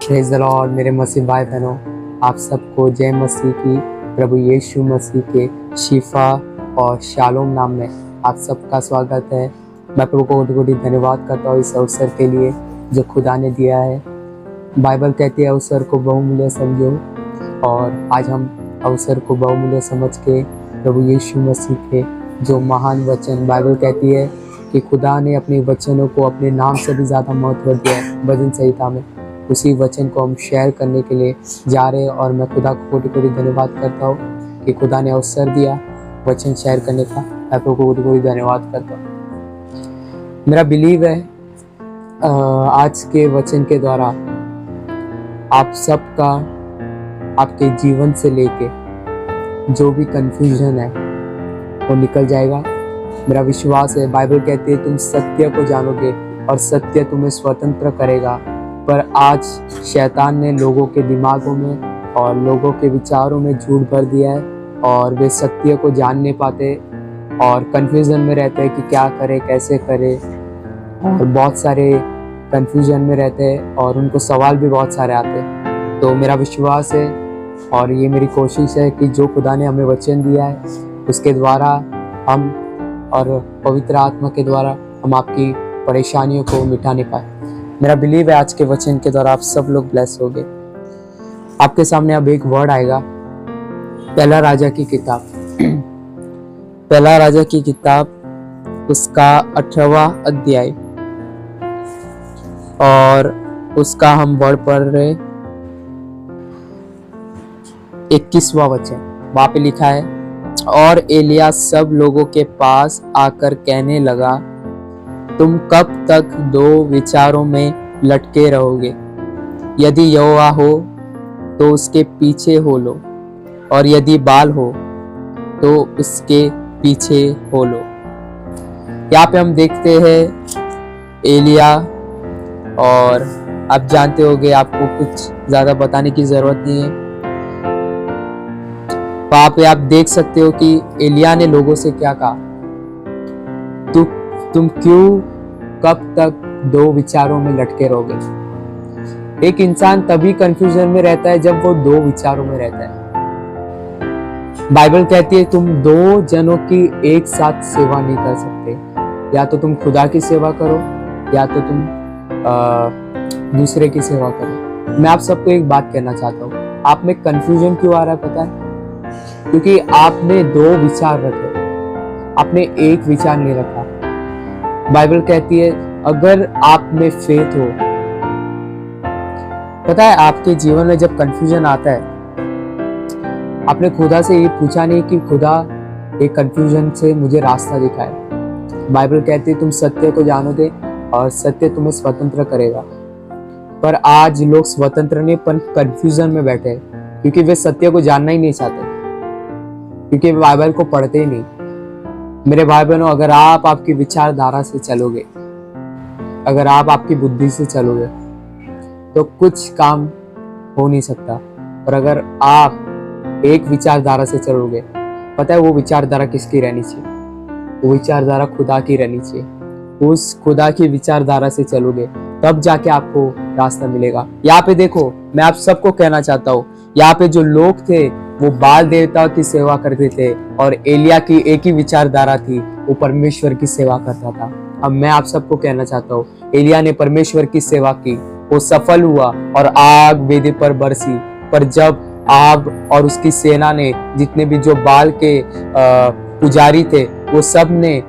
Praise the Lord मेरे मसीह भाई बहनों, आप सबको जय मसीह की प्रभु यीशु मसीह के शिफा और शालोम नाम में आप सबका स्वागत है। मैं प्रभु को कोटि-कोटि धन्यवाद करता हूँ इस अवसर के लिए जो खुदा ने दिया है। बाइबल कहती है अवसर को बहुमूल्य समझो, और आज हम अवसर को बहुमूल्य समझ के प्रभु यीशु मसीह के जो महान वचन, बाइबल कहती है कि खुदा ने अपने वचनों को अपने नाम से भी ज़्यादा महत्व दिया है भजन संहिता में, उसी वचन को हम शेयर करने के लिए जा रहे हैं। और मैं खुदा को कोटि-कोटि धन्यवाद करता हूँ कि खुदा ने अवसर दिया वचन शेयर करने का। मैं को कोटि-कोटि धन्यवाद करता हूँ। मेरा बिलीव है आज के वचन के द्वारा आप सबका, आपके जीवन से लेके जो भी कंफ्यूजन है वो निकल जाएगा। मेरा विश्वास है, बाइबल कहती है तुम सत्य को जानोगे और सत्य तुम्हें स्वतंत्र करेगा। पर आज शैतान ने लोगों के दिमागों में और लोगों के विचारों में झूठ भर दिया है, और वे सत्य को जान नहीं पाते और कंफ्यूजन में रहते हैं कि क्या करे, कैसे करे, और बहुत सारे कंफ्यूजन में रहते हैं और उनको सवाल भी बहुत सारे आते हैं। तो मेरा विश्वास है और ये मेरी कोशिश है कि जो खुदा ने हमें वचन दिया है उसके द्वारा हम और पवित्र आत्मा के द्वारा हम आपकी परेशानियों को मिटाने पाए। मेरा बिलीव है आज के वचन के द्वारा आप सब लोग ब्लेस होंगे। आपके सामने अब एक वर्ड आएगा, पहला राजा की किताब, पहला राजा की किताब उसका 18वां अध्याय और उसका हम वर्ड पढ़ रहे 21वां वचन। वहां पे लिखा है, और एलिया सब लोगों के पास आकर कहने लगा, तुम कब तक दो विचारों में लटके रहोगे? यदि यहोवा हो तो उसके पीछे हो लो, और यदि बाल हो तो उसके पीछे हो लो। यहाँ पे हम देखते हैं एलिया, और आप जानते होंगे, आपको कुछ ज्यादा बताने की जरूरत नहीं है। वहां पे आप देख सकते हो कि एलिया ने लोगों से क्या कहा, तुम क्यों कब तक दो विचारों में लटके रहोगे? एक इंसान तभी कंफ्यूजन में रहता है जब वो दो विचारों में रहता है। बाइबल कहती है तुम दो जनों की एक साथ सेवा नहीं कर सकते, या तो तुम खुदा की सेवा करो या तो तुम दूसरे की सेवा करो। मैं आप सबको एक बात कहना चाहता हूँ, आप में कंफ्यूजन क्यों आ रहा है पता है? क्योंकि आपने दो विचार रखे, आपने एक विचार नहीं रखा। बाइबल कहती है अगर आप में फेथ हो, पता है आपके जीवन में जब कंफ्यूजन आता है, आपने खुदा से ये पूछा नहीं कि खुदा एक कंफ्यूजन से मुझे रास्ता दिखाए। बाइबल कहती है तुम सत्य को जानोगे और सत्य तुम्हें स्वतंत्र करेगा। पर आज लोग स्वतंत्र नहीं पर कंफ्यूजन में बैठे हैं, क्योंकि वे सत्य को जानना ही नहीं चाहते, क्योंकि वे बाइबल को पढ़ते ही नहीं। मेरे भाई बहनों, अगर आप आपकी विचारधारा से चलोगे, अगर आप आपकी बुद्धि से चलोगे तो कुछ काम हो नहीं सकता। और अगर आप एक विचारधारा से चलोगे, पता है वो विचारधारा किसकी रहनी चाहिए? वो विचारधारा खुदा की रहनी चाहिए। उस खुदा की विचारधारा से चलोगे तब जाके आपको रास्ता मिलेगा। यहाँ पे देखो, मैं आप सबको कहना चाहता हूँ, यहाँ पे जो लोग थे वो बाल देवता की सेवा करते थे, और एलिया की एक ही विचारधारा थी, वो परमेश्वर की सेवा करता था। अब मैं आप सबको कहना चाहता हूँ, एलिया ने परमेश्वर की सेवा की, वो सफल हुआ और आग वेदी पर बरसी। पर जब आग और उसकी सेना ने, जितने भी जो बाल के पुजारी थे, वो सब ने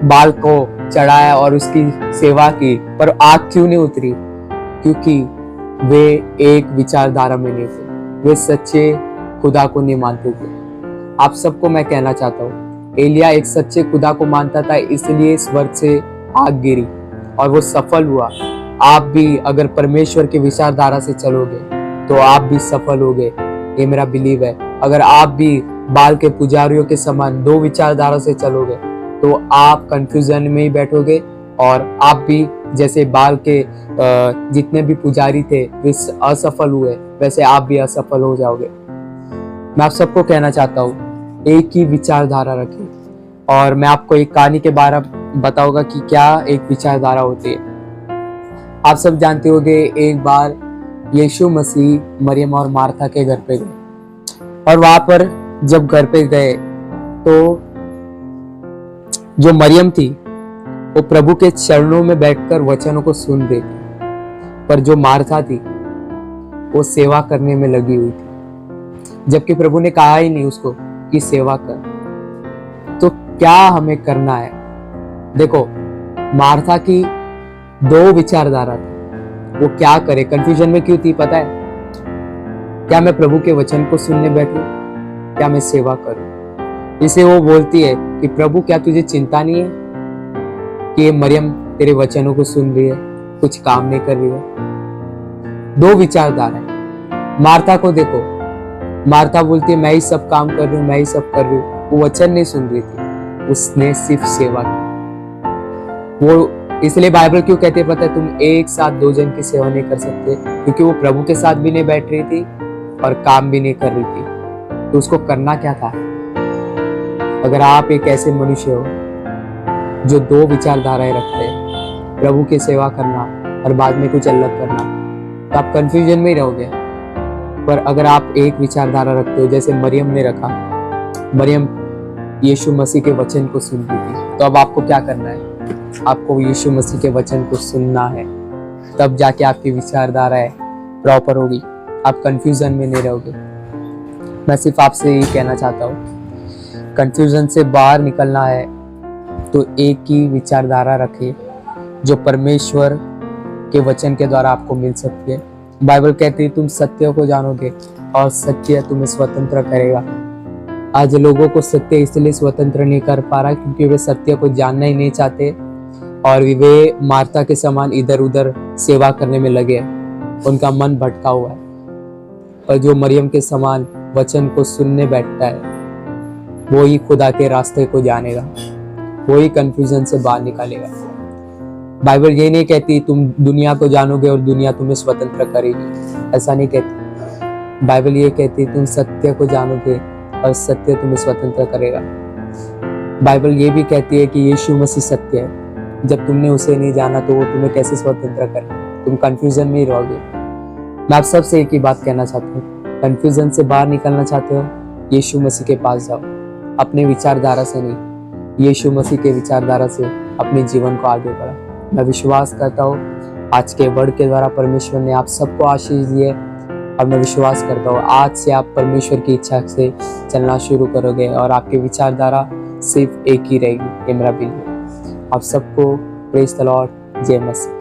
बाल को चढ़ाया और उसकी सेवा की, पर आग क्यों नहीं उतरी? क्योंकि वे एक विचारधारा में नहीं थे, वे सच्चे खुदा को नहीं मानते थे। आप सबको मैं कहना चाहता हूँ, एलिया एक सच्चे खुदा को मानता था, इसलिए स्वर्ग से आग गिरी और वो सफल हुआ। आप भी अगर परमेश्वर की विचारधारा से चलोगे तो आप भी सफल होगे, ये मेरा बिलीव है। अगर आप भी बाल के पुजारियों के समान दो विचारधारा से चलोगे तो आप कंफ्यूजन में ही बैठोगे, और आप भी जैसे बाल के जितने भी पुजारी थे वे असफल हुए, वैसे आप भी असफल हो जाओगे। मैं आप सबको कहना चाहता हूँ, एक ही विचारधारा रखें। और मैं आपको एक कहानी के बारे में बताऊंगा कि क्या एक विचारधारा होती है। आप सब जानते होंगे, एक बार यीशु मसीह मरियम और मार्था के घर पे गए, और वहां पर जब घर पे गए तो जो मरियम थी वो प्रभु के चरणों में बैठकर वचनों को सुन रही थी, पर जो मार्था थी वो सेवा करने में लगी हुई थी, जबकि प्रभु ने कहा ही नहीं उसको कि सेवा कर। तो क्या हमें करना है? देखो, मार्था की दो विचारधारा थी, वो क्या करे, कंफ्यूजन में क्यों थी पता है? क्या मैं प्रभु के वचन को सुनने बैठूं, क्या मैं सेवा करूं? इसे वो बोलती है कि प्रभु क्या तुझे चिंता नहीं है कि ये मरियम तेरे वचनों को सुन रही है, कुछ काम नहीं कर रही है। दो विचारधारा है। मार्था को देखो, मार्था बोलती है मैं ही सब काम कर रही हूँ, मैं ही सब कर रही हूँ। वो वचन नहीं सुन रही थी, उसने सिर्फ सेवा की। वो इसलिए बाइबल क्यों कहते पता है, तुम एक साथ दो जन की सेवा नहीं कर सकते, क्योंकि वो प्रभु के साथ भी नहीं बैठ रही थी और काम भी नहीं कर रही थी। तो उसको करना क्या था? अगर आप एक ऐसे मनुष्य हो जो दो विचारधाराएं रखते हैं, प्रभु की सेवा करना और बाद में कुछ अलग करना, तो आप कंफ्यूजन में ही रहोगे। पर अगर आप एक विचारधारा रखते हो जैसे मरियम ने रखा, मरियम यीशु मसीह के वचन को सुन रही थी, तो अब आपको क्या करना है? आपको यीशु मसीह के वचन को सुनना है, तब जाके आपकी विचारधाराएं प्रॉपर होगी, आप कंफ्यूजन में नहीं रहोगे। मैं सिर्फ आपसे यही कहना चाहता हूँ, कंफ्यूजन से बाहर निकलना है तो एक ही विचारधारा रखिए जो परमेश्वर के वचन के द्वारा आपको मिल सकती है। बाइबल कहती है तुम सत्य को जानोगे और सत्य तुम्हें स्वतंत्र करेगा। आज लोगों को सत्य इसलिए स्वतंत्र नहीं कर पा रहा क्योंकि वे सत्य को जानना ही नहीं चाहते और वे मार्था के समान इधर उधर सेवा करने में लगे हैं, उनका मन भटका हुआ है। और जो मरियम के समान वचन को सुनने बैठता है वो ही खुदा के रास्ते को जानेगा, वो ही कंफ्यूजन से बाहर निकालेगा। बाइबल ये नहीं कहती तुम दुनिया को जानोगे और दुनिया तुम्हें स्वतंत्र करेगी, ऐसा नहीं कहती। बाइबल ये कहती तुम सत्य को जानोगे और सत्य तुम्हें स्वतंत्र करेगा। बाइबल ये भी कहती है कि यीशु मसीह सत्य है, जब तुमने उसे नहीं जाना तो वो तुम्हें कैसे स्वतंत्र करे? तुम कंफ्यूजन में ही रहोगे। मैं आप सबसे एक ही बात कहना चाहता हूँ, कंफ्यूजन से बाहर निकलना चाहते हो, यीशु मसीह के पास जाओ, अपने विचारधारा से नहीं, यीशु मसीह के विचारधारा से अपने जीवन को आगे बढ़ाओ। मैं विश्वास करता हूँ आज के वर्ड के द्वारा परमेश्वर ने आप सबको आशीष दी है, और मैं विश्वास करता हूँ आज से आप परमेश्वर की इच्छा से चलना शुरू करोगे और आपकी विचारधारा सिर्फ एक ही रहेगी, ये मेरा बिल है। आप सबको प्रेज द लॉर्ड, जय मसीह।